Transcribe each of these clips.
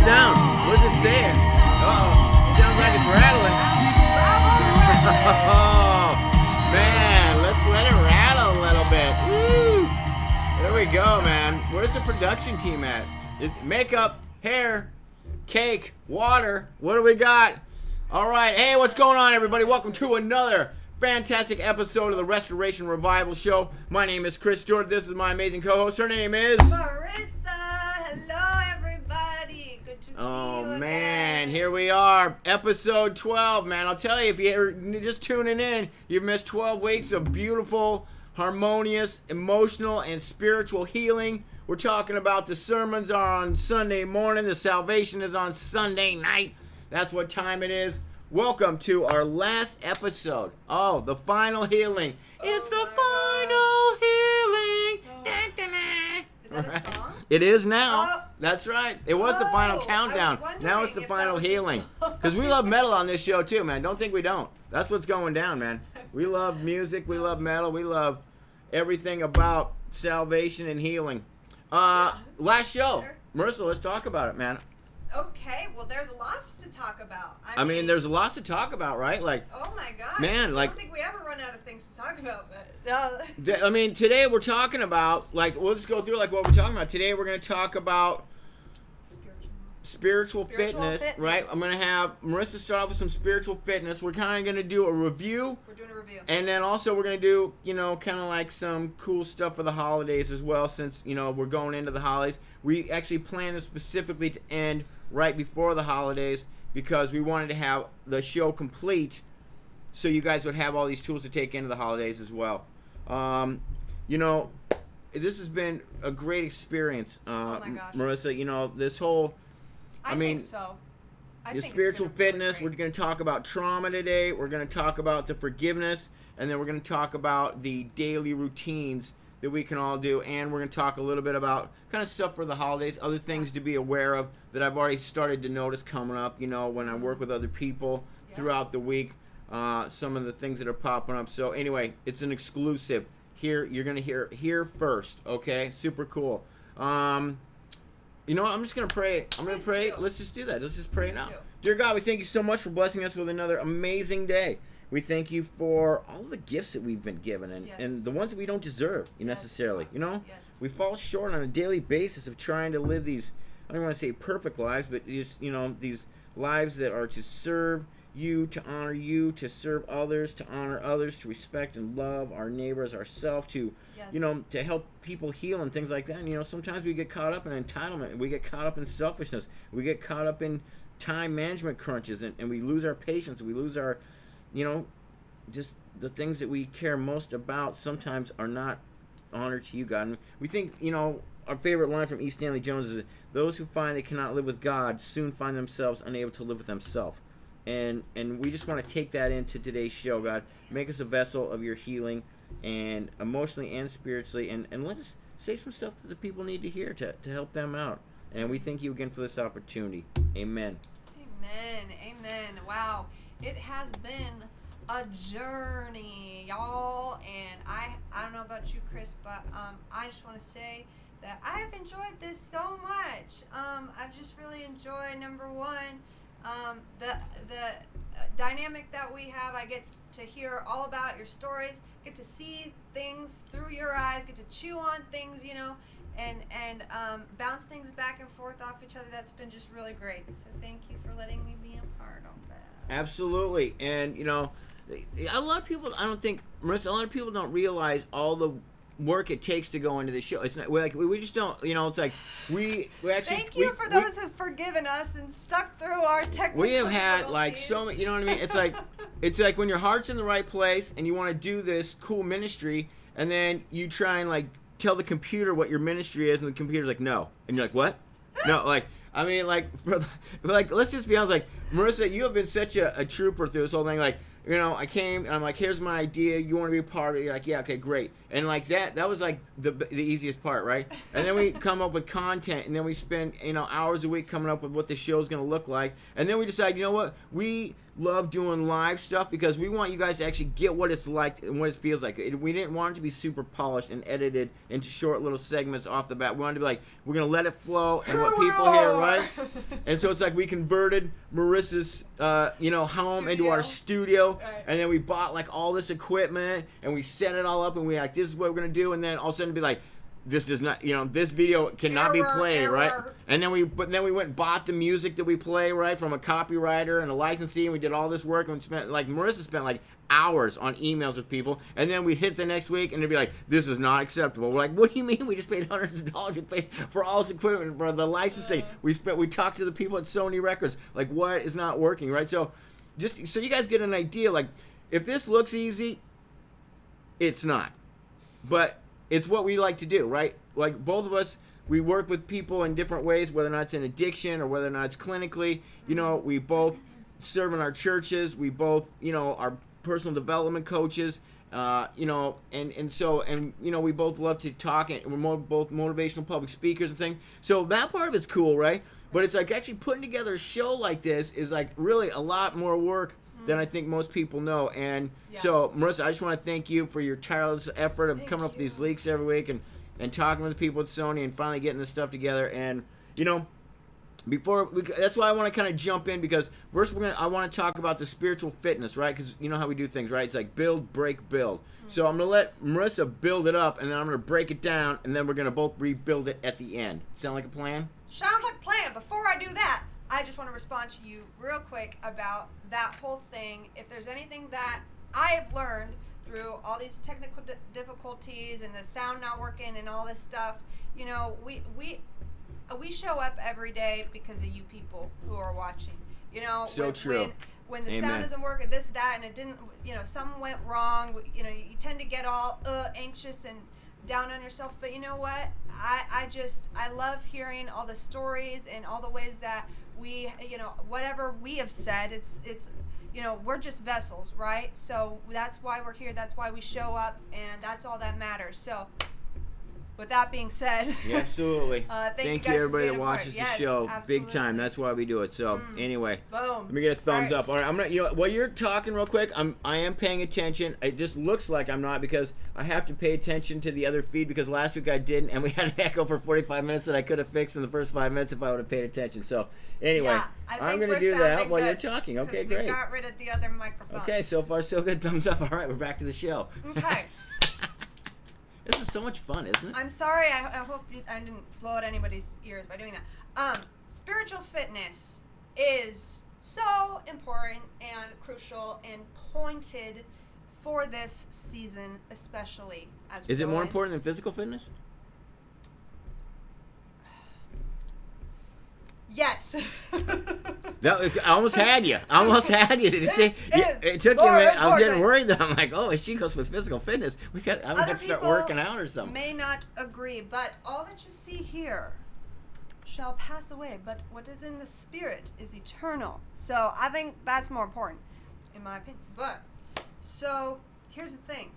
sound? What does it say? Uh-oh. Sounds like it's rattling. Oh, man. Let's let it rattle a little bit. Woo. There we go, man. Where's the production team at? Makeup, hair, cake, water. What do we got? All right. Hey, what's going on, everybody? Welcome to another fantastic episode of the Restoration Revival Show. My name is Chris Stewart. This is my amazing co-host. Her name is Marissa. Hello, everybody. Good to see you again. Oh, man. Here we are. Episode 12, man. I'll tell you, if you're just tuning in, you've missed 12 weeks of beautiful, harmonious, emotional, and spiritual healing. We're talking about the sermons are on Sunday morning. The salvation is on Sunday night. That's what time it is. Welcome to our last episode. Oh, the final healing. It's the final healing. Is that a song? It is now. Oh. That's right. It was the final countdown. Now it's the final healing. Because we love metal on this show too, man. Don't think we don't. That's what's going down, man. We love music. We love metal. We love everything about salvation and healing. Last show. Sure. Marissa, let's talk about it, man. Okay, well, there's lots to talk about. I mean, there's lots to talk about, right? Like, oh my gosh, man, like, I don't think we ever run out of things to talk about. I mean, today we're talking about, like, we'll just go through like what we're talking about. Today we're going to talk about spiritual fitness, right? I'm going to have Marissa start off with some spiritual fitness. We're kind of going to do a review. We're doing a review. And then also we're going to do, kind of like some cool stuff for the holidays as well, since, we're going into the holidays. We actually planned this specifically to end right before the holidays because we wanted to have the show complete so you guys would have all these tools to take into the holidays as well. This has been a great experience, oh my gosh. Marissa. This whole... I think so. The spiritual fitness, we're going to talk about trauma today. We're going to talk about the forgiveness, and then we're going to talk about the daily routines that we can all do, and we're going to talk a little bit about kind of stuff for the holidays, other things to be aware of that I've already started to notice coming up, when I work with other people throughout the week, some of the things that are popping up. So anyway, it's an exclusive. Here, you're going to hear here first, okay? Super cool. I'm just going to pray. I'm going to pray. Do. Let's just do that. Let's just pray Please now. do. Dear God, we thank you so much for blessing us with another amazing day. We thank you for all the gifts that we've been given and the ones that we don't deserve necessarily. Yes. We fall short on a daily basis of trying to live these, I don't want to say perfect lives, but just, these lives that are to serve you, to honor you, to serve others, to honor others, to respect and love our neighbors, ourselves, to, to help people heal and things like that. And, sometimes we get caught up in entitlement. We get caught up in selfishness. We get caught up in time management crunches, and we lose our patience. And we lose our, just the things that we care most about sometimes are not honored to you, God. And we think, our favorite line from E. Stanley Jones is, those who find they cannot live with God soon find themselves unable to live with themselves. And we just want to take that into today's show, God. Make us a vessel of your healing, and emotionally and spiritually, and let us say some stuff that the people need to hear to help them out. And we thank you again for this opportunity. Amen. Amen. Wow. It has been a journey, y'all, and I don't know about you, Chris, but I just want to say that I have enjoyed this so much. I've just really enjoyed, number one, the dynamic that we have. I get to hear all about your stories, get to see things through your eyes, get to chew on things, and bounce things back and forth off each other. That's been just really great. So thank you for letting me be a part of that. Absolutely. And, a lot of people, I don't think, Marissa, a lot of people don't realize all the work it takes to go into the show. It's not, we just don't, it's like, we actually... Thank you for those who've forgiven us and stuck through our technical We have had, so many, you know what I mean? It's like when your heart's in the right place and you want to do this cool ministry, and then you try and, tell the computer what your ministry is, and the computer's like, no. And you're like, what? No, let's just be honest, Marissa, you have been such a trooper through this whole thing, I came and I'm like, here's my idea, you want to be a part of it? You're like, yeah, okay, great. And that was the easiest part, right? And then we come up with content, and then we spend hours a week coming up with what the show's going to look like, and then we decide, you know what, we love doing live stuff because we want you guys to actually get what it's like and what it feels like. We didn't want it to be super polished and edited into short little segments off the bat. We wanted to be like, we're going to let it flow and what people hear, right? And so it's like we converted Marissa's, home into our studio, right. And then we bought like all this equipment and we set it all up and we like, this is what we're going to do. And then all of a sudden be like, this does not, this video cannot be played, right? And then we went and bought the music that we play, right, from a copywriter and a licensee, and we did all this work, and Marissa spent like hours on emails with people, and then we hit the next week, and they'd be like, this is not acceptable. We're like, what do you mean? We just paid hundreds of dollars. We paid for all this equipment, for the licensing. We talked to the people at Sony Records, like, what is not working, right? So just so you guys get an idea, like, if this looks easy, it's not. But it's what we like to do, right? Like both of us, we work with people in different ways, whether or not it's in addiction or whether or not it's clinically. We both serve in our churches. We both, are personal development coaches. We both love to talk, and we're both motivational public speakers and things. So that part of it's cool, right? But it's like actually putting together a show like this is like really a lot more work than I think most people know. And so, Marissa, I just want to thank you for your tireless effort of coming up with these leaks every week and talking with the people at Sony and finally getting this stuff together. And, that's why I want to kind of jump in, because first I want to talk about the spiritual fitness, right? Because you know how we do things, right? It's like build, break, build. So I'm going to let Marissa build it up, and then I'm going to break it down, and then we're going to both rebuild it at the end. Sound like a plan? Sounds like a plan. Before I do that, I just want to respond to you real quick about that whole thing. If there's anything that I have learned through all these technical difficulties and the sound not working and all this stuff, we show up every day because of you people who are watching. So true. When the Amen. sound doesn't work, and this, that, and it didn't, something went wrong. You tend to get all anxious and down on yourself, but you know what? I love hearing all the stories and all the ways that we, whatever we have said, it's we're just vessels, right? So that's why we're here. That's why we show up, and that's all that matters. So with that being said, yeah, absolutely. Thank you you everybody that watches the show. Absolutely. Big time. That's why we do it. So anyway, boom. Let me get a thumbs All right. up. All right, I'm gonna. While you're talking real quick, I am paying attention. It just looks like I'm not, because I have to pay attention to the other feed, because last week I didn't, and we had an echo for 45 minutes that I could have fixed in the first 5 minutes if I would have paid attention. So anyway, I'm gonna do that while you're talking. Okay, great. We got rid of the other microphone. Okay, so far so good. Thumbs up. All right, we're back to the show. Okay. This is so much fun, isn't it? I'm sorry. I hope I didn't blow out anybody's ears by doing that. Spiritual fitness is so important and crucial and pointed for this season, especially as Is it more important than physical fitness? Yes. I almost had you. Did you see? It took you a minute. I was getting worried that I'm like, if she goes with physical fitness, I'm going to start working out or something. May not agree, but all that you see here shall pass away, but what is in the spirit is eternal. So I think that's more important, in my opinion. But, so, here's the thing.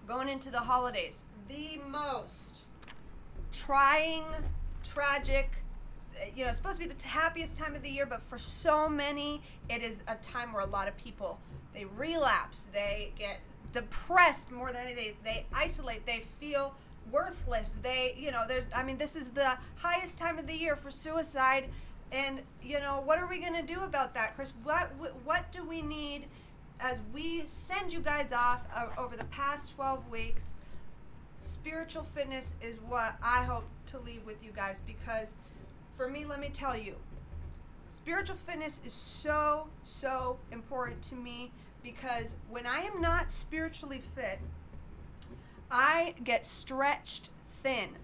Going into the holidays, the most trying, tragic, it's supposed to be the happiest time of the year, but for so many, it is a time where a lot of people, they relapse, they get depressed more than anything, they isolate, they feel worthless, this is the highest time of the year for suicide, and, what are we going to do about that, Chris? What do we need as we send you guys off over the past 12 weeks? Spiritual fitness is what I hope to leave with you guys, because for me, let me tell you, spiritual fitness is so, so important to me, because when I am not spiritually fit, I get stretched thin.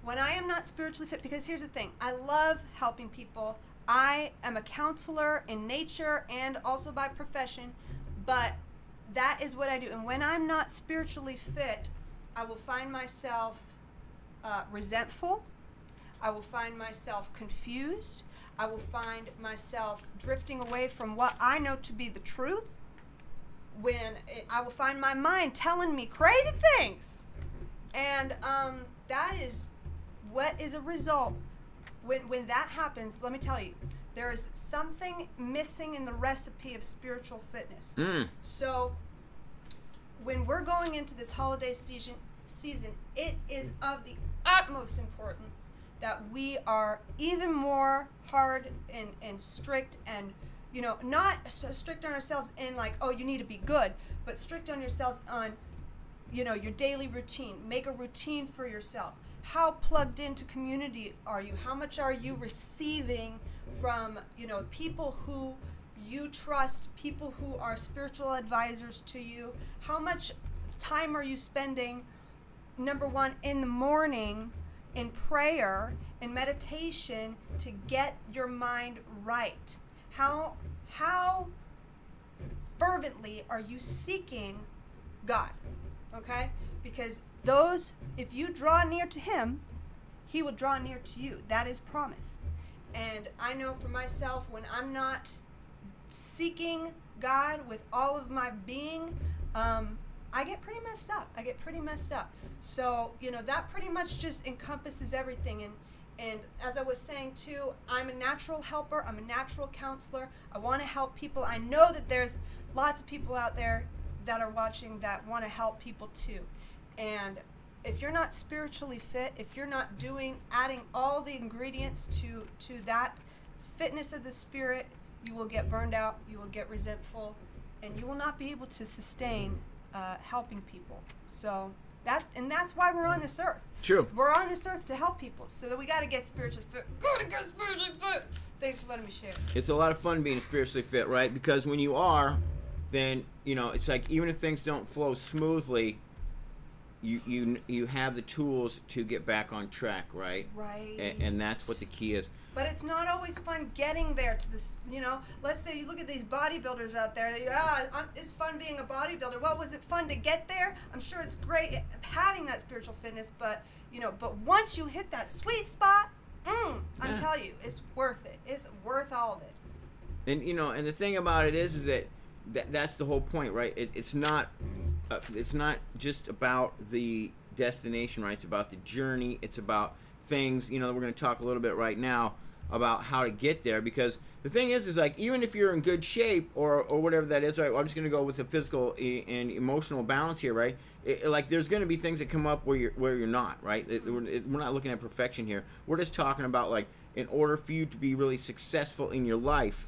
When I am not spiritually fit, because here's the thing, I love helping people. I am a counselor in nature and also by profession, but that is what I do. And when I'm not spiritually fit, I will find myself resentful. I will find myself confused. I will find myself drifting away from what I know to be the truth. I will find my mind telling me crazy things. And that is what is a result. When that happens, let me tell you, there is something missing in the recipe of spiritual fitness. So when we're going into this holiday season, it is of the utmost importance that we are even more hard and strict, and not so strict on ourselves in like, oh, you need to be good, but strict on yourselves on your daily routine. Make a routine for yourself. How plugged into community are you? How much are you receiving from people who you trust, people who are spiritual advisors to you? How much time are you spending, number one, in the morning in prayer and meditation to get your mind right? How fervently are you seeking God? Okay? Because if you draw near to him, he will draw near to you. That is promise. And I know for myself, when I'm not seeking God with all of my being, I get pretty messed up. So, that pretty much just encompasses everything. And as I was saying too, I'm a natural helper. I'm a natural counselor. I want to help people. I know that there's lots of people out there that are watching that want to help people too. And if you're not spiritually fit, if you're not adding all the ingredients to that fitness of the spirit, you will get burned out, you will get resentful, and you will not be able to sustain helping people. So that's why we're on this earth. True. We're on this earth to help people. So we got to get spiritually fit. Thanks for letting me share. It's a lot of fun being spiritually fit, right? Because when you are, then it's like even if things don't flow smoothly, you have the tools to get back on track, right? Right. And that's what the key is. But it's not always fun getting there to this, let's say you look at these bodybuilders out there, it's fun being a bodybuilder. Well, was it fun to get there? I'm sure it's great having that spiritual fitness, but once you hit that sweet spot, I'm telling you, it's worth it. It's worth all of it. And, and the thing about it is that that's the whole point, right? It's not just about the destination, right? It's about the journey. It's about things, we're going to talk a little bit right now about how to get there, because the thing is like, even if you're in good shape or whatever that is, right? Well, I'm just going to go with the physical and emotional balance here, right? Like there's going to be things that come up where you're not, right? We're not looking at perfection here. We're just talking about, like, in order for you to be really successful in your life,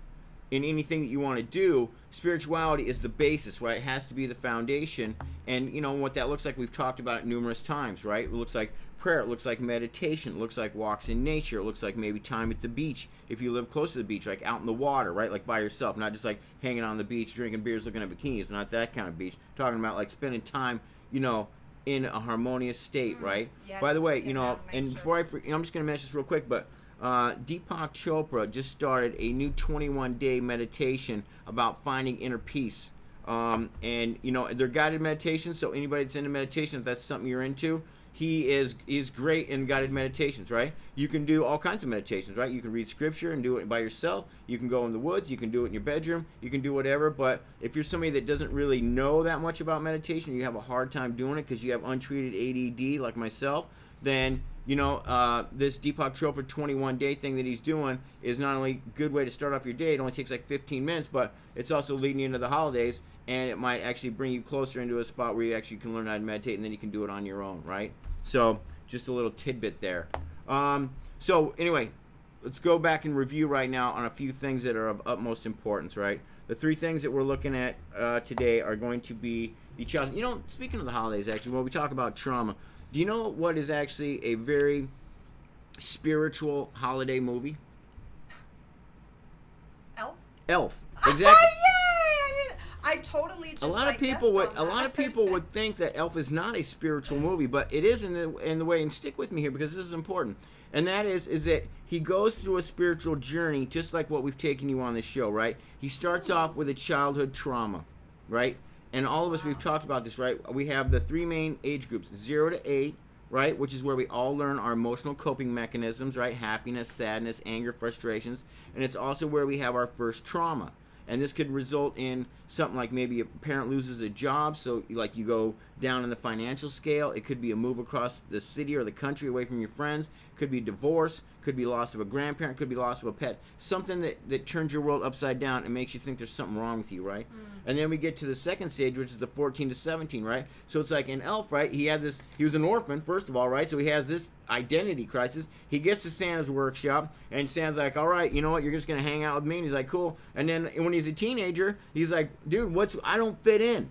in anything that you want to do, spirituality is the basis, right? It has to be the foundation. And what that looks like, we've talked about it numerous times, right? It looks like prayer, it looks like meditation, it looks like walks in nature, it looks like maybe time at the beach if you live close to the beach, like out in the water, right? Like by yourself, not just like hanging on the beach drinking beers looking at bikinis, not that kind of beach. Talking about like spending time in a harmonious state, right? Yes. By the way, and before I'm just going to mention this real quick, but Deepak Chopra just started a new 21-day meditation about finding inner peace. And they're guided meditations, so anybody that's into meditation, if that's something you're into, he is great in guided meditations, right? You can do all kinds of meditations, right? You can read scripture and do it by yourself. You can go in the woods. You can do it in your bedroom. You can do whatever. But if you're somebody that doesn't really know that much about meditation, you have a hard time doing it because you have untreated ADD like myself, then this Deepak Chopra 21-day thing that he's doing is not only a good way to start off your day, it only takes like 15 minutes, but it's also leading you into the holidays, and it might actually bring you closer into a spot where you actually can learn how to meditate, and then you can do it on your own, right? So just a little tidbit there. So anyway, let's go back and review right now on a few things that are of utmost importance, right? The three things that we're looking at today are going to be the challenge. Speaking of the holidays, actually, when we talk about trauma, do you know what is actually a very spiritual holiday movie? Elf. Exactly. Oh, yay! I totally just a lot of people would think that Elf is not a spiritual movie, but it is in the way. And stick with me here because this is important. And that is that he goes through a spiritual journey, just like what we've taken you on this show, right? He starts off with a childhood trauma, right? And all of us, we've talked about this, right? We have the three main age groups, 0 to 8, right? Which is where we all learn our emotional coping mechanisms, right? Happiness, sadness, anger, frustrations. And it's also where we have our first trauma. And this could result in something like maybe a parent loses a job, so like you go down in the financial scale. It could be a move across the city or the country away from your friends. Could be divorce. Could be loss of a grandparent. Could be loss of a pet. Something that turns your world upside down and makes you think there's something wrong with you, right? And then we get to the second stage, which is the 14 to 17, right? So it's like an elf, right? He was an orphan, first of all, right? So he has this identity crisis. He gets to Santa's workshop, and Santa's like, all right, you know what? You're just going to hang out with me. And he's like, cool. And then when he's a teenager, he's like, dude, I don't fit in.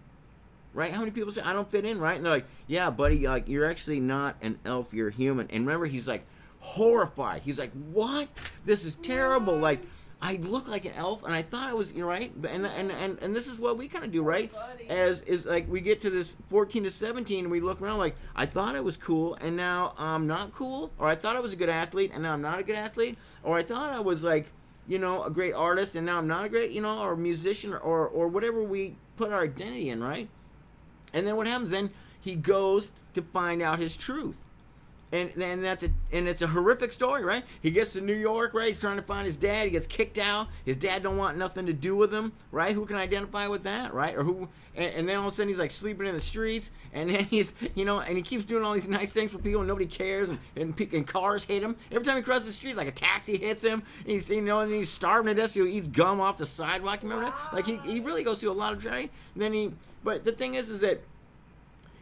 Right? How many people say, I don't fit in, right? And they're like, yeah, buddy, like, you're actually not an elf, you're human. And remember, he's like horrified. He's like, what? This is terrible. Like, I look like an elf, and I thought I was, you know, right? And this is what we kind of do, right? Is like we get to this 14 to 17, and we look around like, I thought I was cool, and now I'm not cool. Or I thought I was a good athlete, and now I'm not a good athlete. Or I thought I was like, you know, a great artist, and now I'm not a great, you know, or musician, or whatever we put our identity in, right? And then what happens? Then he goes to find out his truth. And it's a horrific story, right? He gets to New York, right? He's trying to find his dad. He gets kicked out. His dad don't want nothing to do with him, right? Who can identify with that, right? Or who? And then all of a sudden he's like sleeping in the streets, and then he's, you know, and he keeps doing all these nice things for people, and nobody cares, and cars hit him every time he crosses the street. Like a taxi hits him, and he's, you know, and he's starving to death, so he eats gum off the sidewalk. You remember that? Like he really goes through a lot of trying. But the thing is that,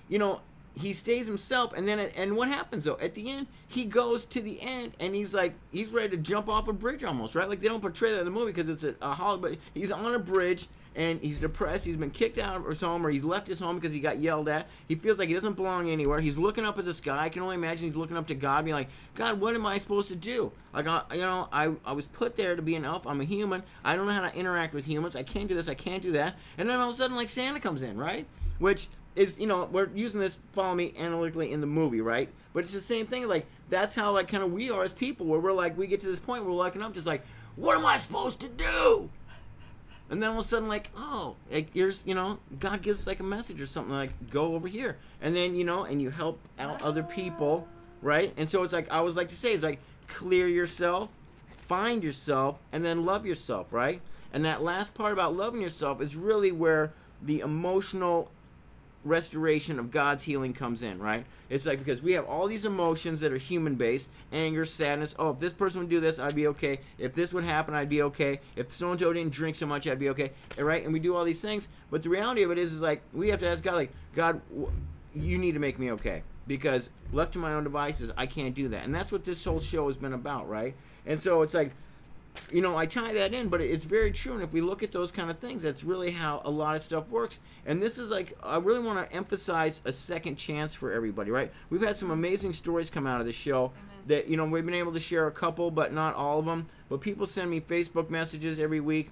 you know, he stays himself, and what happens though? At the end, he goes to the end, and he's ready to jump off a bridge almost, right? Like they don't portray that in the movie because it's a Hollywood, but he's on a bridge, and he's depressed. He's been kicked out of his home, or he's left his home because he got yelled at. He feels like he doesn't belong anywhere. He's looking up at the sky. I can only imagine he's looking up to God, being like, God, what am I supposed to do? Like, I was put there to be an elf. I'm a human. I don't know how to interact with humans. I can't do this. I can't do that. And then all of a sudden, like, Santa comes in, right? Which is, you know, we're using this, follow me, analytically in the movie, right? But it's the same thing. Like, that's how, like, kind of we are as people, where we're like, we get to this point where we're looking up just like, what am I supposed to do? And then all of a sudden, like, oh, like, here's, you know, God gives us like a message or something, like, go over here. And then, you know, and you help out other people, right? And so it's like, I always like to say, it's like, clear yourself, find yourself, and then love yourself, right? And that last part about loving yourself is really where the emotional restoration of God's healing comes in, right? It's like, because we have all these emotions that are human based: anger, sadness. Oh, if this person would do this, I'd be okay. If this would happen, I'd be okay. If so-and-so didn't drink so much, I'd be okay, right? And we do all these things, but the reality of it is like, we have to ask God, like, God, you need to make me okay, because left to my own devices, I can't do that. And that's what this whole show has been about, right? And so it's like, you know, I tie that in, but it's very true. And if we look at those kind of things, that's really how a lot of stuff works. And this is like, I really want to emphasize a second chance for everybody, right? We've had some amazing stories come out of the show. Amen. That, you know, we've been able to share a couple, but not all of them. But people send me Facebook messages every week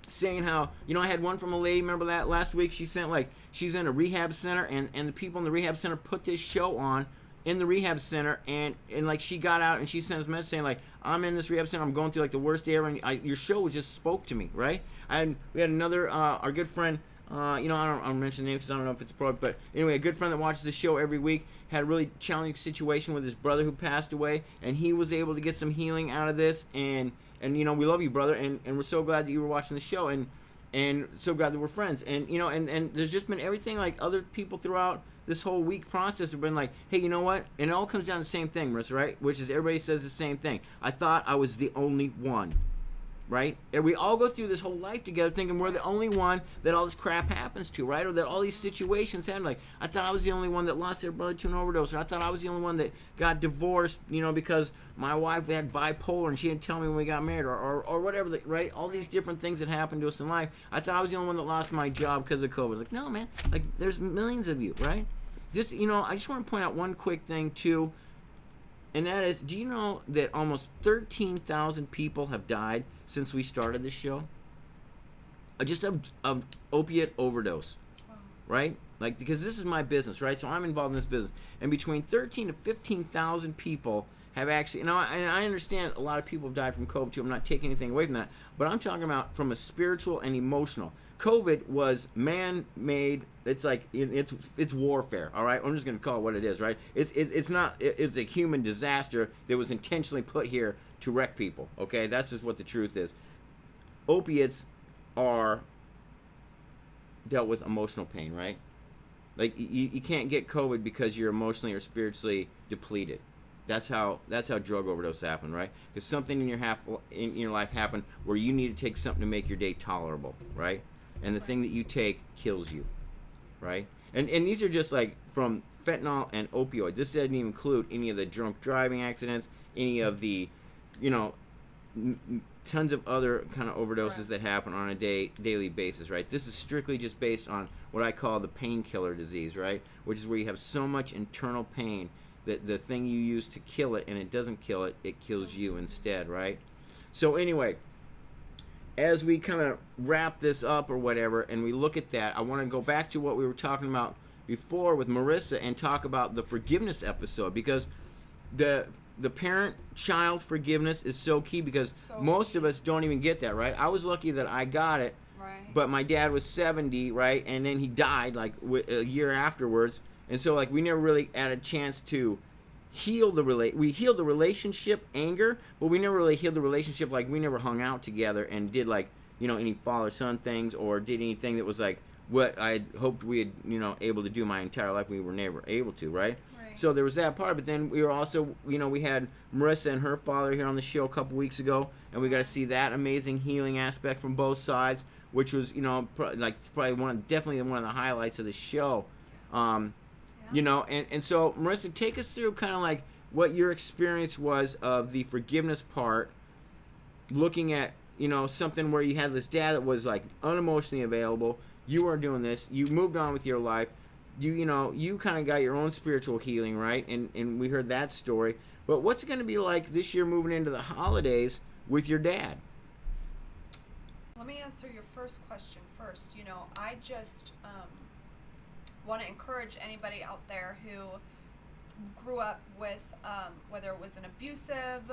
saying how, you know, I had one from a lady, remember that last week? She sent, like, she's in a rehab center, and the people in the rehab center put this show on in the rehab center, and like, she got out and she sent us a message saying, like, I'm in this rehab center, I'm going through like the worst day ever, and your show just spoke to me, right? And we had another, our good friend, you know, I don't mention the name because I don't know if it's appropriate, but anyway, a good friend that watches the show every week had a really challenging situation with his brother who passed away, and he was able to get some healing out of this, and you know, we love you, brother, and we're so glad that you were watching the show, and so glad that we're friends, and you know, and there's just been everything, like, other people throughout this whole week process have been like, hey, you know what? And it all comes down to the same thing, Marissa, right? Which is, everybody says the same thing. I thought I was the only one, right? And we all go through this whole life together thinking we're the only one that all this crap happens to, right? Or that all these situations happen. Like, I thought I was the only one that lost their brother to an overdose. Or I thought I was the only one that got divorced, you know, because my wife had bipolar and she didn't tell me when we got married, or whatever, right? All these different things that happened to us in life. I thought I was the only one that lost my job because of COVID. Like, no, man. Like, there's millions of you, right? Just, you know, I just want to point out one quick thing, too, and that is, do you know that almost 13,000 people have died since we started this show? Just of opiate overdose, right? Like, because this is my business, right? So I'm involved in this business. And between 13 to 15,000 people have actually, and I understand a lot of people have died from COVID, too. I'm not taking anything away from that. But I'm talking about from a spiritual and emotional. COVID was man-made. It's like, it's warfare, all right? I'm just going to call it what it is, right? It's not, it's a human disaster that was intentionally put here to wreck people, okay? That's just what the truth is. Opiates are dealt with emotional pain, right? Like you can't get COVID because you're emotionally or spiritually depleted. That's how drug overdose happen, right? Because something in your life happened where you need to take something to make your day tolerable, right? And the thing that you take kills you, right? And these are just like from fentanyl and opioid. This doesn't even include any of the drunk driving accidents, any of the, you know, tons of other kind of overdoses that happen on a daily basis, right? This is strictly just based on what I call the painkiller disease, right? Which is where you have so much internal pain that the thing you use to kill it, and it doesn't kill it, it kills you instead, right? So anyway, as we kind of wrap this up or whatever, and we look at that, I want to go back to what we were talking about before with Marissa and talk about the forgiveness episode, because the parent-child forgiveness is so key, because most of us don't even get that, right? I was lucky that I got it, right. But my dad was 70, right? And then he died like a year afterwards. And so like we never really had a chance to heal we healed the relationship anger, but we never really healed the relationship. Like we never hung out together and did like, you know, any father-son things or did anything that was like what I hoped we had, you know, able to do my entire life. We were never able to, right? So there was that part, but then we were also, you know, we had Marissa and her father here on the show a couple weeks ago, and we got to see that amazing healing aspect from both sides, which was, you know, probably definitely one of the highlights of the show. You know, and so Marissa, take us through kind of like what your experience was of the forgiveness part, looking at, you know, something where you had this dad that was like unemotionally available. You were doing this. You moved on with your life. You know, you kind of got your own spiritual healing, right? And we heard that story. But what's it going to be like this year moving into the holidays with your dad? Let me answer your first question first. You know, I just want to encourage anybody out there who grew up with, whether it was an abusive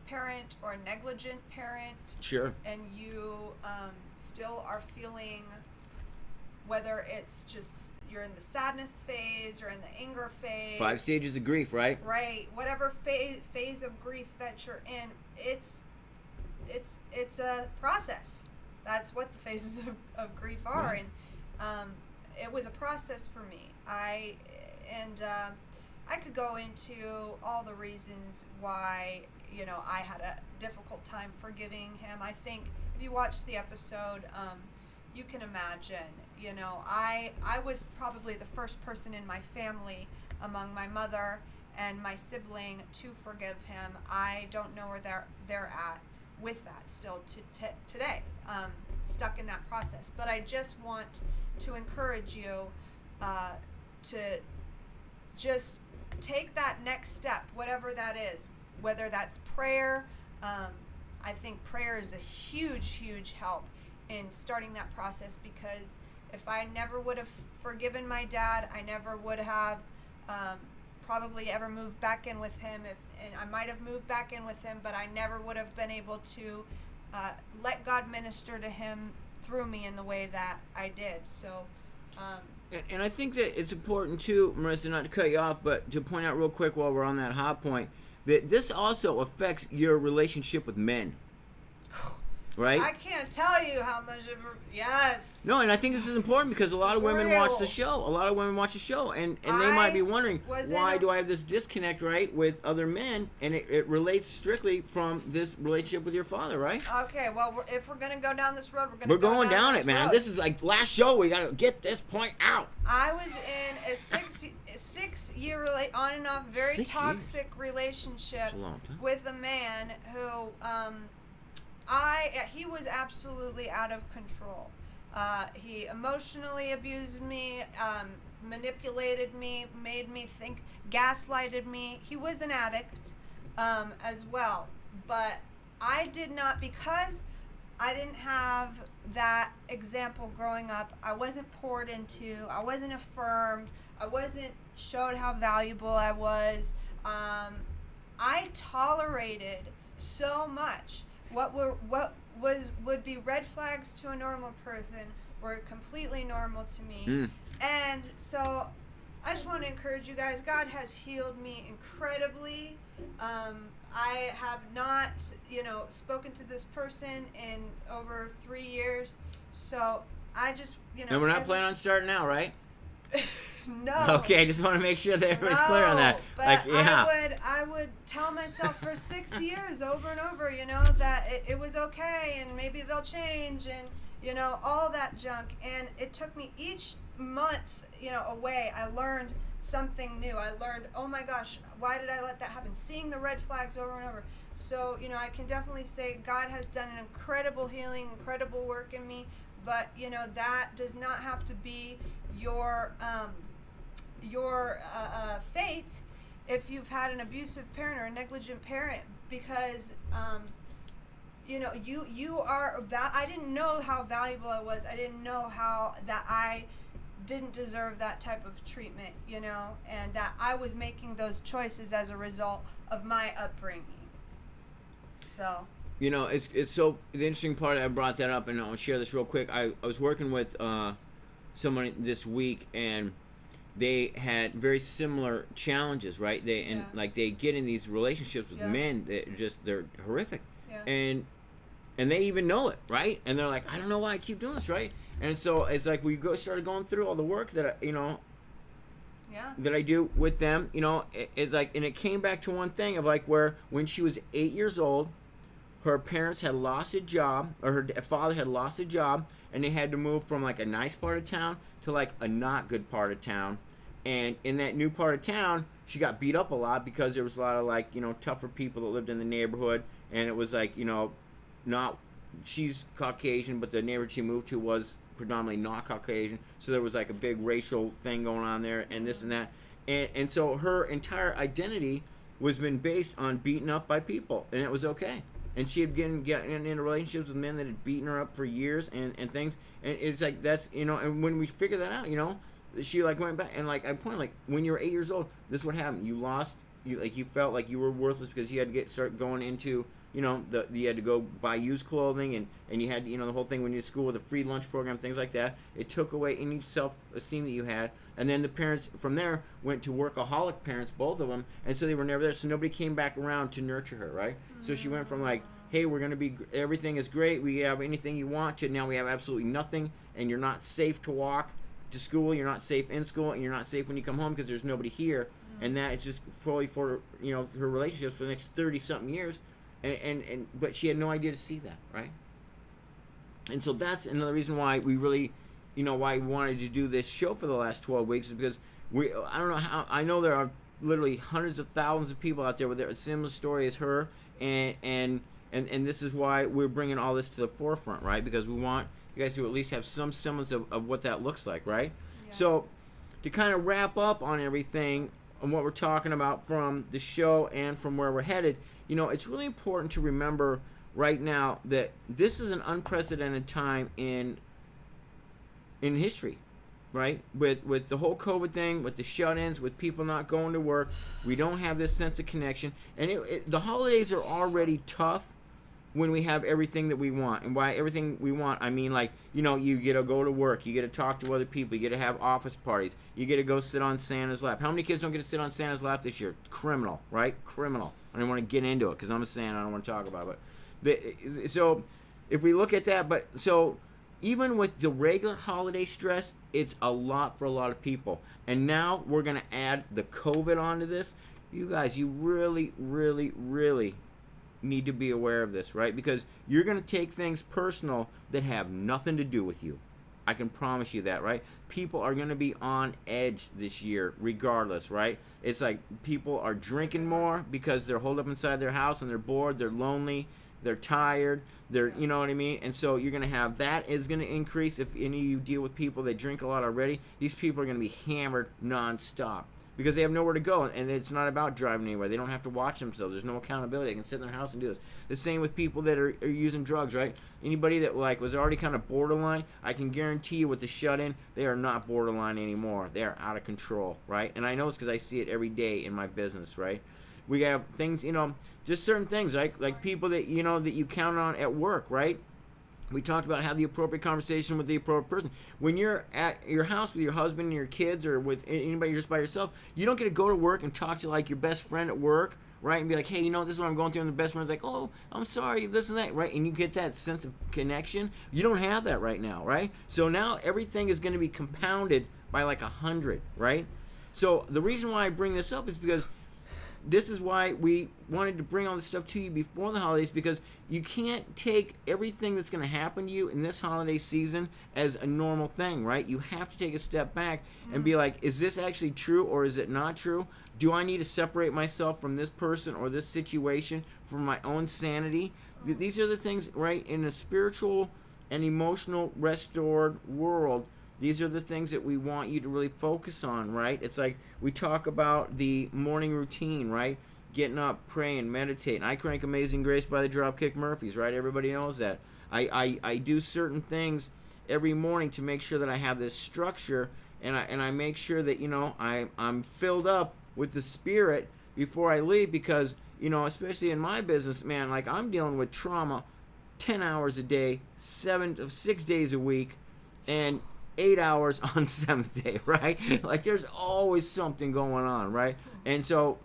parent or a negligent parent. Sure. And you still are feeling, whether it's just you're in the sadness phase or in the anger phase. 5 stages of grief, right? Right. Whatever phase of grief that you're in, it's a process. That's what the phases of grief are. Yeah. And it was a process for me. I could go into all the reasons why, you know, I had a difficult time forgiving him. I think if you watch the episode, you can imagine, you know, I was probably the first person in my family, among my mother and my sibling, to forgive him. I don't know where they're at with that still today, stuck in that process. But I just want to encourage you to just take that next step, whatever that is, whether that's prayer. I think prayer is a huge, huge help in starting that process, because if I never would have forgiven my dad, I never would have probably ever moved back in with him. And I might have moved back in with him, but I never would have been able to let God minister to him through me in the way that I did. So and I think that it's important too, Marissa, not to cut you off, but to point out real quick while we're on that hot point, that this also affects your relationship with men. Right? I can't tell you how much of yes. No, and I think this is important because a lot of women watch the show. A lot of women watch the show, and they might be wondering, why do I have this disconnect, right, with other men? And it relates strictly from this relationship with your father, right? Okay, well, if we're going to go down this road, we're going down it, man. Road. This is like last show. We got to get this point out. I was in a six-year on and off, very toxic relationship with a man who... he was absolutely out of control. He emotionally abused me, manipulated me, made me think, gaslighted me. He was an addict as well. But I did not, because I didn't have that example growing up. I wasn't poured into. I wasn't affirmed. I wasn't showed how valuable I was. I tolerated so much. What would be red flags to a normal person were completely normal to me. And so I just want to encourage you guys. God has healed me incredibly. I have not, spoken to this person in over 3 years. So I just, And we're not planning on starting now, right? No. Okay, I just want to make sure that everybody's clear on that. But Like, yeah. I would tell myself for 6 years over and over, that it was okay and maybe they'll change and, all that junk. And it took me each month, away. I learned something new. I learned, oh my gosh, why did I let that happen? Seeing the red flags over and over. So, I can definitely say God has done an incredible healing, incredible work in me. But, that does not have to be your fate if you've had an abusive parent or a negligent parent, because you are I didn't know how valuable I was. I didn't know how that I didn't deserve that type of treatment, and that I was making those choices as a result of my upbringing. So it's so the interesting part. I brought that up, and I'll share this real quick. I was working with someone this week, and they had very similar challenges, right? They get in these relationships with men that they're horrific, and they even know it, right? And they're like, I don't know why I keep doing this, right? And so it's like we started going through all the work that that I do with them, it's like, and it came back to one thing of like where when she was 8 years old, her parents had lost a job, or her father had lost a job, and they had to move from like a nice part of town to like a not good part of town. And in that new part of town, she got beat up a lot because there was a lot of like, tougher people that lived in the neighborhood. And it was like, she's Caucasian, but the neighborhood she moved to was predominantly not Caucasian. So there was like a big racial thing going on there and this and that. And so her entire identity was been based on beaten up by people, and it was okay. And she had gotten into relationships with men that had beaten her up for years and things. And it's like, that's, and when we figured that out, she like went back and like, I pointed like, when you were 8 years old, this is what happened. You lost, you felt like you were worthless because you had to start going into, you had to go buy used clothing and you had, the whole thing when you were at school with a free lunch program, things like that. It took away any self-esteem that you had. And then the parents from there went to workaholic parents, both of them, and so they were never there. So nobody came back around to nurture her, right? So she went from like, hey, we're going to be, everything is great, we have anything you want, to now we have absolutely nothing, and you're not safe to walk to school, you're not safe in school, and you're not safe when you come home because there's nobody here. And that is just fully for, her relationships for the next 30-something years. But she had no idea to see that, right? And so that's another reason why we really, why we wanted to do this show for the last 12 weeks, is because I don't know how, I know there are literally hundreds of thousands of people out there with a similar story as her, and this is why we're bringing all this to the forefront, right? Because we want you guys to at least have some semblance of what that looks like, right? Yeah. So to kind of wrap up on everything and what we're talking about from the show and from where we're headed, it's really important to remember right now that this is an unprecedented time in history, right? With the whole COVID thing, with the shut-ins, with people not going to work, we don't have this sense of connection. And the holidays are already tough when we have everything that we want. And by everything we want, I mean like, you get to go to work, you get to talk to other people, you get to have office parties, you get to go sit on Santa's lap. How many kids don't get to sit on Santa's lap this year? Criminal, right? Criminal. I don't want to get into it because I'm a Santa, I don't want to talk about it. So if we look at that, so even with the regular holiday stress, it's a lot for a lot of people. And now we're going to add the COVID onto this. You guys, you really, really, really need to be aware of this, right? Because you're going to take things personal that have nothing to do with you. I can promise you that, right? People are going to be on edge this year regardless, right? It's like people are drinking more because they're holed up inside their house and they're bored, they're lonely, they're tired, you know what I mean? And so you're going to have, that is going to increase. If any of you deal with people that drink a lot already, these people are going to be hammered nonstop because they have nowhere to go, and it's not about driving anywhere. They don't have to watch themselves. There's no accountability. They can sit in their house and do this. The same with people that are using drugs, right? Anybody that like was already kind of borderline, I can guarantee you with the shut-in, they are not borderline anymore. They are out of control, right? And I know it's because I see it every day in my business, right? We have things, just certain things, like people that, that you count on at work, right? We talked about have the appropriate conversation with the appropriate person. When you're at your house with your husband and your kids or with anybody just by yourself, you don't get to go to work and talk to like your best friend at work, right? And be like, hey, this is what I'm going through. And the best friend's like, oh, I'm sorry, this and that, right? And you get that sense of connection. You don't have that right now, right? So now everything is going to be compounded by like 100, right? So the reason why I bring this up is because this is why we wanted to bring all this stuff to you before the holidays, because you can't take everything that's going to happen to you in this holiday season as a normal thing, right? You have to take a step back and be like, is this actually true or is it not true? Do I need to separate myself from this person or this situation for my own sanity? These are the things, right? In a spiritual and emotional restored world, these are the things that we want you to really focus on, right? It's like we talk about the morning routine, right? Getting up, praying, meditating. I crank Amazing Grace by the Dropkick Murphys, right? Everybody knows that. I do certain things every morning to make sure that I have this structure, and I make sure that, you know, I'm filled up with the Spirit before I leave, because, you know, especially in my business, man, like I'm dealing with trauma 10 hours a day, 6 days a week, and 8 hours on 7th day, right? Like there's always something going on, right? And so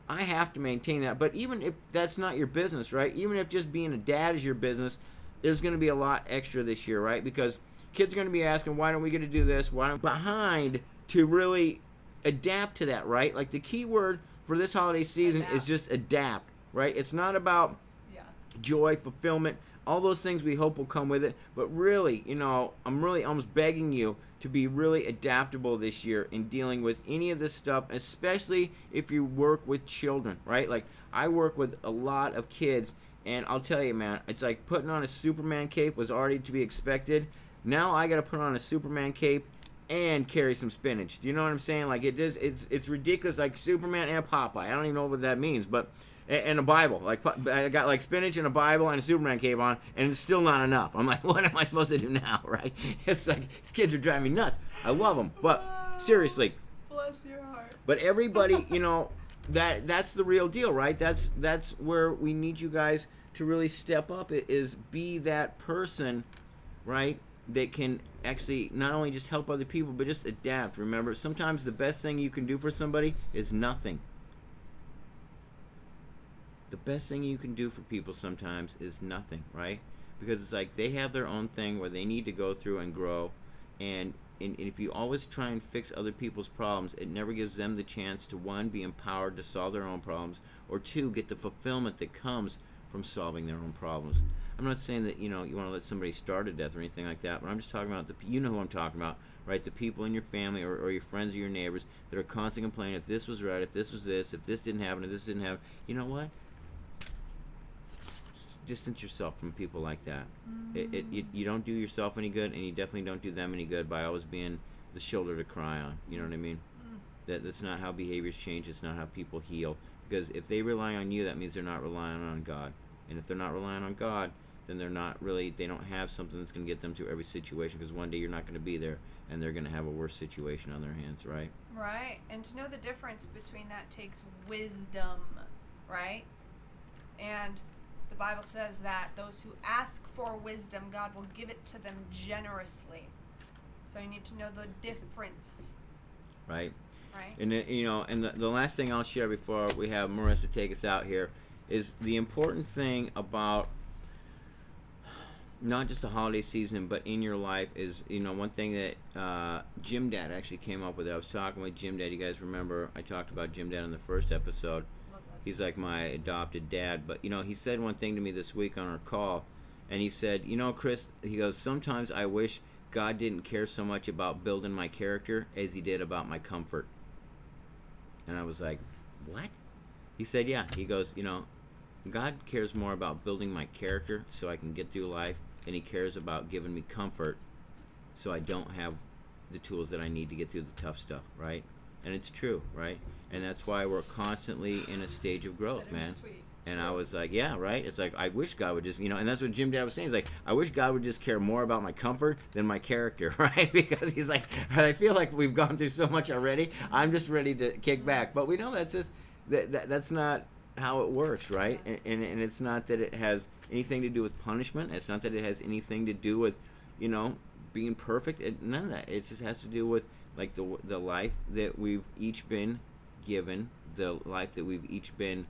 I have to maintain that. But even if that's not your business, right? Even if just being a dad is your business, there's going to be a lot extra this year, right? Because kids are going to be asking, why don't we get to do this? Why don't behind to really adapt to that, right? Like the key word for this holiday season is just adapt, right? It's not about joy, fulfillment, all those things we hope will come with it. But really, you know, I'm really almost begging you to be really adaptable this year in dealing with any of this stuff, especially if you work with children, right? Like I work with a lot of kids, and I'll tell you, man, it's like putting on a Superman cape was already to be expected. Now I got to put on a Superman cape and carry some spinach. Do you know what I'm saying? Like it's ridiculous. Like Superman and Popeye. I don't even know what that means, but. And a Bible, like I got like spinach and a Bible and a Superman cape on, and it's still not enough. I'm like, what am I supposed to do now, right? It's like these kids are driving me nuts. I love them, but seriously, bless your heart. But everybody, you know, that's the real deal, right? That's where we need you guys to really step up. Is be that person, right? That can actually not only just help other people, but just adapt. Remember, sometimes the best thing you can do for somebody is nothing. The best thing you can do for people sometimes is nothing, right? Because it's like they have their own thing where they need to go through and grow, and if you always try and fix other people's problems, it never gives them the chance to, one, be empowered to solve their own problems, or two, get the fulfillment that comes from solving their own problems. I'm not saying that, you know, you want to let somebody starve to death or anything like that, but I'm just talking about you know who I'm talking about, right? The people in your family or your friends or your neighbors that are constantly complaining, if this was right, if this was this, if this didn't happen, if this didn't happen. You know what? Distance yourself from people like that. You don't do yourself any good, and you definitely don't do them any good by always being the shoulder to cry on. You know what I mean? That's not how behaviors change. It's not how people heal. Because if they rely on you, that means they're not relying on God. And if they're not relying on God, then they don't have something that's going to get them through every situation, because one day you're not going to be there, and they're going to have a worse situation on their hands, right? Right. And to know the difference between that takes wisdom, right? And the Bible says that those who ask for wisdom, God will give it to them generously. So you need to know the difference. Right. Right. And you know, and the last thing I'll share before we have Marissa take us out here is the important thing about not just the holiday season, but in your life is, you know, one thing that Jim Dad actually came up with. I was talking with Jim Dad. You guys remember I talked about Jim Dad in the first episode. He's like my adopted dad. But, you know, he said one thing to me this week on our call, and he said, you know, Chris, he goes, sometimes I wish God didn't care so much about building my character as he did about my comfort. And I was like, what? He said, yeah. He goes, you know, God cares more about building my character so I can get through life than he cares about giving me comfort so I don't have the tools that I need to get through the tough stuff, right? And it's true, right? And that's why we're constantly in a stage of growth, man. Sweet. And I was like, yeah, right? It's like, I wish God would just, you know, and that's what Jim Dad was saying. He's like, I wish God would just care more about my comfort than my character, right? Because he's like, I feel like we've gone through so much already. I'm just ready to kick back. But we know that's just, that's not how it works, right? And it's not that it has anything to do with punishment. It's not that it has anything to do with, you know, being perfect. None of that. It just has to do with, like, the life that we've each been given, the life that we've each been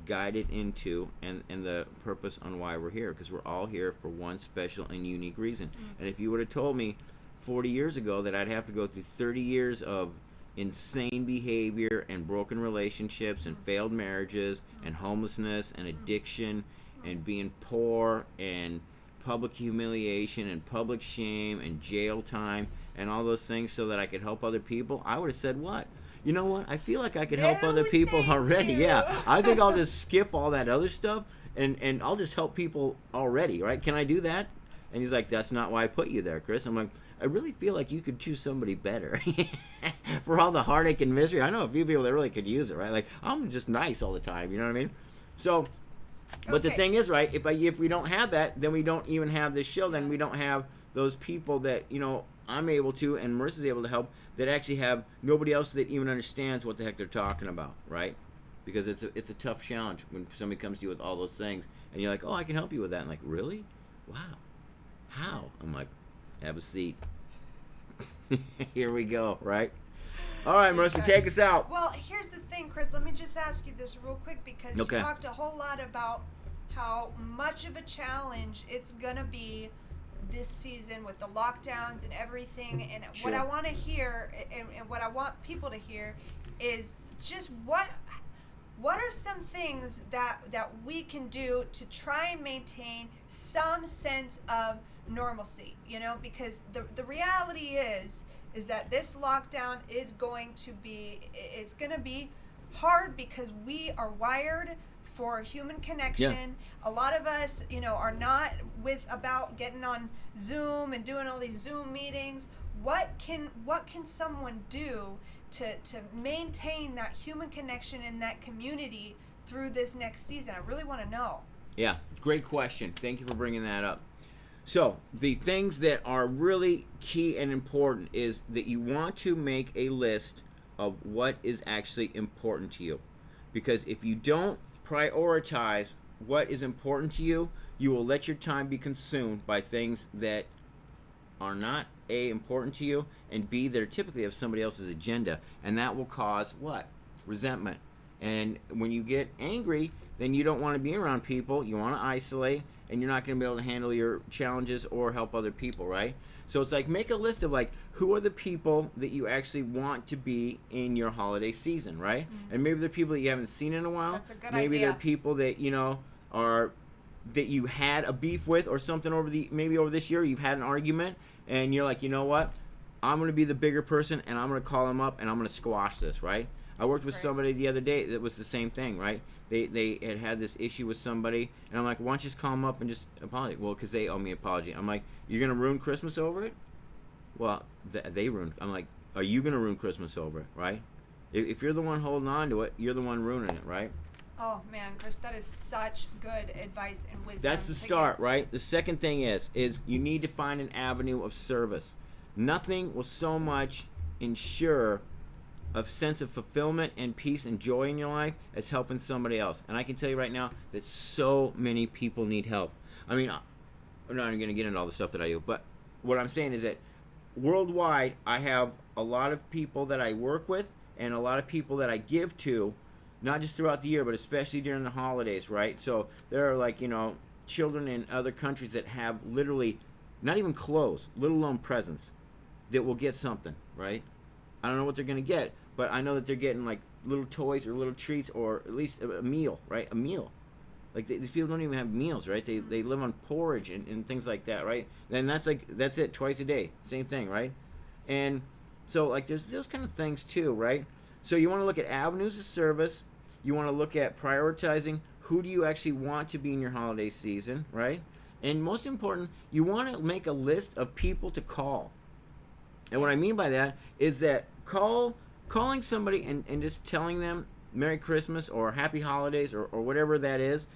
guided into, and the purpose on why we're here, because we're all here for one special and unique reason. And if you would have told me 40 years ago that I'd have to go through 30 years of insane behavior and broken relationships and failed marriages and homelessness and addiction and being poor and public humiliation and public shame and jail time and all those things so that I could help other people, I would have said what? You know what? I feel like I could help other people already. Yeah. I think I'll just skip all that other stuff and I'll just help people already, right? Can I do that? And he's like, that's not why I put you there, Chris. I'm like, I really feel like you could choose somebody better for all the heartache and misery. I know a few people that really could use it, right? Like, I'm just nice all the time, you know what I mean? So, but the thing is, right, if we don't have that, then we don't even have this show. Then we don't have those people that, you know, I'm able to and Marissa's able to help that actually have nobody else that even understands what the heck they're talking about, right? Because it's a tough challenge when somebody comes to you with all those things and you're like, oh, I can help you with that. And like, really? Wow. How? I'm like, have a seat. Here we go, right? All right, Marissa, take us out. Well, here's the thing, Chris. Let me just ask you this real quick because you talked a whole lot about how much of a challenge it's going to be this season with the lockdowns and everything. And what I want to hear and what I want people to hear is just what are some things that we can do to try and maintain some sense of normalcy, you know, because the reality is that this lockdown is going to be hard because we are wired for human connection. A lot of us, you know, are not about getting on Zoom and doing all these Zoom meetings. What can someone do to maintain that human connection in that community through this next season? I really want to know. Yeah, great question. Thank you for bringing that up. So the things that are really key and important is that you want to make a list of what is actually important to you. Because if you don't prioritize what is important to you, you will let your time be consumed by things that are not A, important to you, and B, that are typically of somebody else's agenda. And that will cause what? Resentment. And when you get angry, then you don't want to be around people. You want to isolate, and you're not going to be able to handle your challenges or help other people, right? So it's like, make a list of like, who are the people that you actually want to be in your holiday season, right? Mm-hmm. And maybe they're people that you haven't seen in a while. That's a good maybe idea. They're people that, you know, that you had a beef with or something over this year. You've had an argument, and you're like, you know what? I'm going to be the bigger person, and I'm going to call them up, and I'm going to squash this, right? I worked with somebody the other day that was the same thing, right? They had this issue with somebody, and I'm like, why don't you just call them up and just apologize? Well, because they owe me an apology. I'm like, you're going to ruin Christmas over it? Well, they ruined. I'm like, are you going to ruin Christmas over it, right? If you're the one holding on to it, you're the one ruining it, right? Oh, man, Chris, that is such good advice and wisdom. That's the start, right? The second thing is you need to find an avenue of service. Nothing will so much ensure a sense of fulfillment and peace and joy in your life as helping somebody else. And I can tell you right now that so many people need help. I mean, I'm not even going to get into all the stuff that I do, but what I'm saying is that worldwide, I have a lot of people that I work with and a lot of people that I give to, not just throughout the year, but especially during the holidays, right? So there are, like, you know, children in other countries that have literally not even clothes, let alone presents, that will get something, right? I don't know what they're going to get, but I know that they're getting, like, little toys or little treats or at least a meal, right? A meal. Like, these people don't even have meals, right? They live on porridge and things like that, right? And that's it, twice a day. Same thing, right? And so, like, there's those kind of things, too, right? So you want to look at avenues of service. You want to look at prioritizing who do you actually want to be in your holiday season, right? And most important, you want to make a list of people to call. And what I mean by that is that calling somebody and just telling them Merry Christmas or Happy Holidays or whatever that is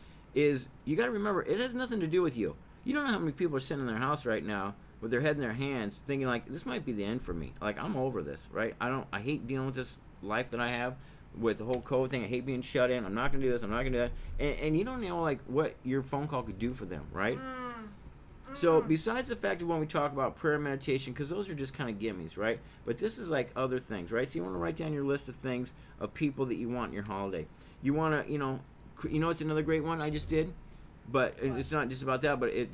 you got to remember, it has nothing to do with you. You don't know how many people are sitting in their house right now with their head in their hands thinking, like, this might be the end for me. Like, I'm over this, right? I hate dealing with this life that I have with the whole COVID thing. I hate being shut in. I'm not going to do this. I'm not going to do that. And you don't know, like, what your phone call could do for them, right? So besides the fact of when we talk about prayer and meditation, because those are just kind of gimmies, right? But this is like other things, right? So you want to write down your list of things of people that you want in your holiday. You want to, it's another great one I just did, but it's not just about that, but it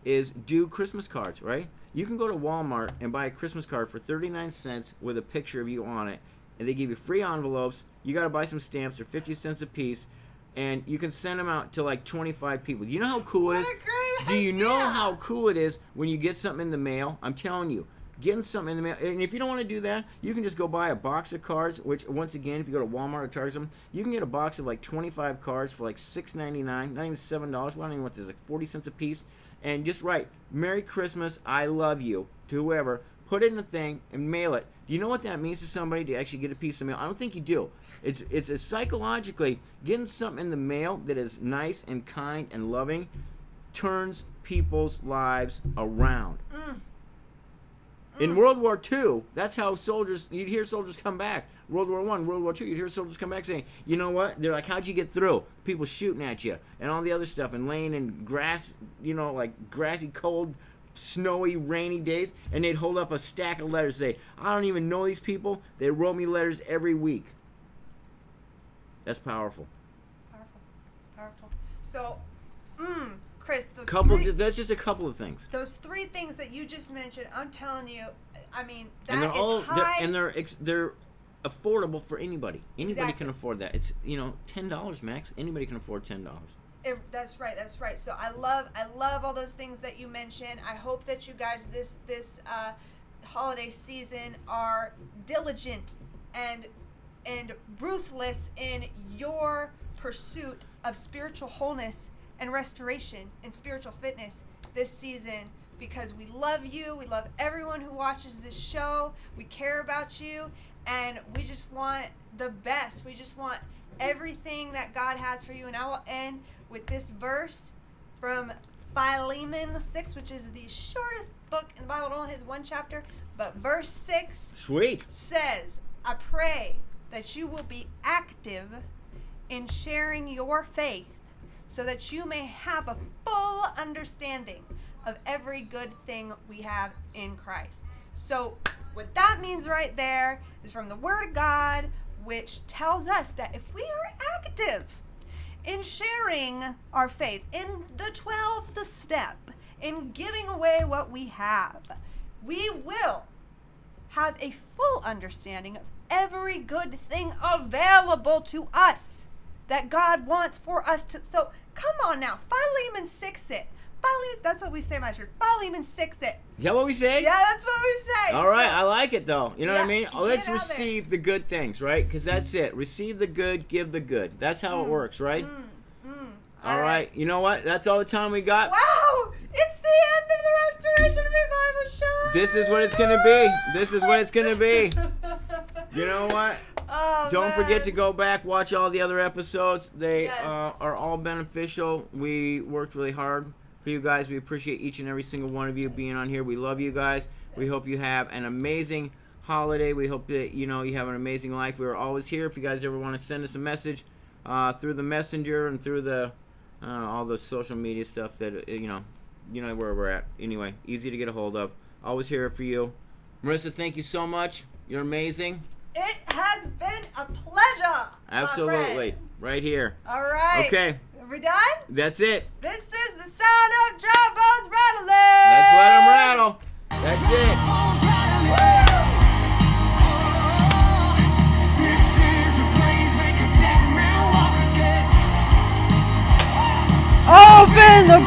is do Christmas cards, right? You can go to Walmart and buy a Christmas card for 39 cents with a picture of you on it, and they give you free envelopes. You got to buy some stamps. They're 50 cents a piece, and you can send them out to like 25 people. Do you know how cool it is? What a great Do you idea. know how cool it is when you get something in the mail? I'm telling you. Getting something in the mail, and if you don't want to do that, you can just go buy a box of cards, which, once again, if you go to Walmart or Target, something, you can get a box of like 25 cards for like $6.99, not even $7. Well, I don't even know what this is, like 40 cents a piece, and just write, Merry Christmas, I love you, to whoever, put it in a thing, and mail it. Do you know what that means to somebody to actually get a piece of mail? I don't think you do. It's a psychologically, getting something in the mail that is nice and kind and loving turns people's lives around. In World War II, that's how you'd hear soldiers come back. World War I, World War II, you'd hear soldiers come back saying, you know what? They're like, how'd you get through? People shooting at you and all the other stuff and laying in grass, like grassy, cold, snowy, rainy days. And they'd hold up a stack of letters and say, I don't even know these people. They wrote me letters every week. That's powerful. Powerful. So, Chris, that's just a couple of things. Those 3 things that you just mentioned, I'm telling you, I mean, that And is high. they're affordable for anybody. Anybody Exactly. can afford that. It's $10 max. Anybody can afford $10. That's right. So I love all those things that you mentioned. I hope that you guys this holiday season are diligent and ruthless in your pursuit of spiritual wholeness and restoration and spiritual fitness this season, because we love you. We love everyone who watches this show. We care about you, and we just want the best. We just want everything that God has for you. And I will end with this verse from Philemon 6, which is the shortest book in the Bible. It only has 1 chapter, but verse 6 Sweet. says, I pray that you will be active in sharing your faith, so that you may have a full understanding of every good thing we have in Christ. So what that means right there is from the Word of God, which tells us that if we are active in sharing our faith, in the 12th step, in giving away what we have, we will have a full understanding of every good thing available to us that God wants for us to. So come on now, Philemon 6 it. Philemon, that's what we say, my church. Philemon 6 it. Is that what we say? Yeah, that's what we say. All right, I like it though. You know what I mean? get Let's out receive the good things, right? Because that's it. Receive the good, give the good. That's how it works, right? All right. You know what? That's all the time we got. Wow! It's the end of the Restoration Revival Show. This is what it's gonna be. This is what it's gonna be. You know what? Oh, Don't man. forget to go back, watch all the other episodes. They Yes. are all beneficial. We worked really hard for you guys. We appreciate each and every single one of you being on here. We love you guys. We hope you have an amazing holiday. We hope that you have an amazing life. We are always here. If you guys ever want to send us a message through the messenger and through the all the social media stuff that you know where we're at. Anyway, easy to get a hold of. Always here for you. Marissa, thank you so much. You're amazing. It has been a pleasure. Absolutely. Right here. All right. Okay. Are we done? That's it. This is the sound of trombones rattling. Let's let them rattle. That's it. Open the